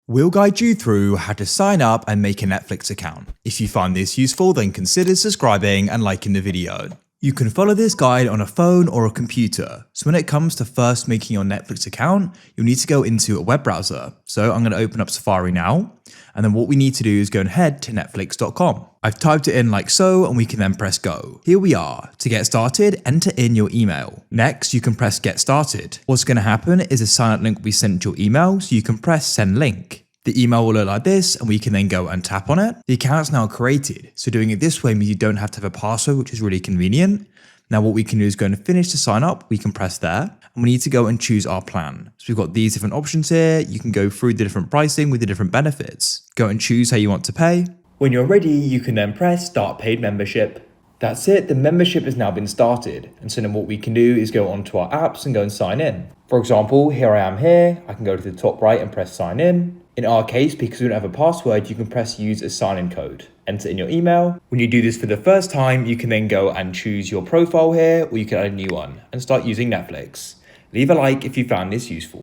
We'll guide you through how to sign up and make a Netflix account. If you find this useful, then consider subscribing and liking the video. You can follow this guide on a phone or a computer. So when it comes to first making your Netflix account, you'll need to go into a web browser. So I'm going to open up Safari now. And then what we need to do is go and head to netflix.com. I've typed it in like so, and we can then press go. Here we are. To get started, enter in your email. Next, you can press get started. What's going to happen is a sign up link will be sent to your email, so you can press send link. The email will look like this, and we can then go and tap on it. The account's now created, so doing it this way means you don't have to have a password, which is really convenient. Now what we can do is go and finish the sign up, we can press there, and we need to go and choose our plan. So we've got these different options here. You can go through the different pricing with the different benefits. Go and choose how you want to pay. When you're ready, you can then press start paid membership. That's it, the membership has now been started. And so then what we can do is go onto our apps and go and sign in. For example, here I am here, I can go to the top right and press sign in. In our case, because we don't have a password, you can press use a sign-in code. Enter in your email. When you do this for the first time, you can then go and choose your profile here, or you can add a new one and start using Netflix. Leave a like if you found this useful.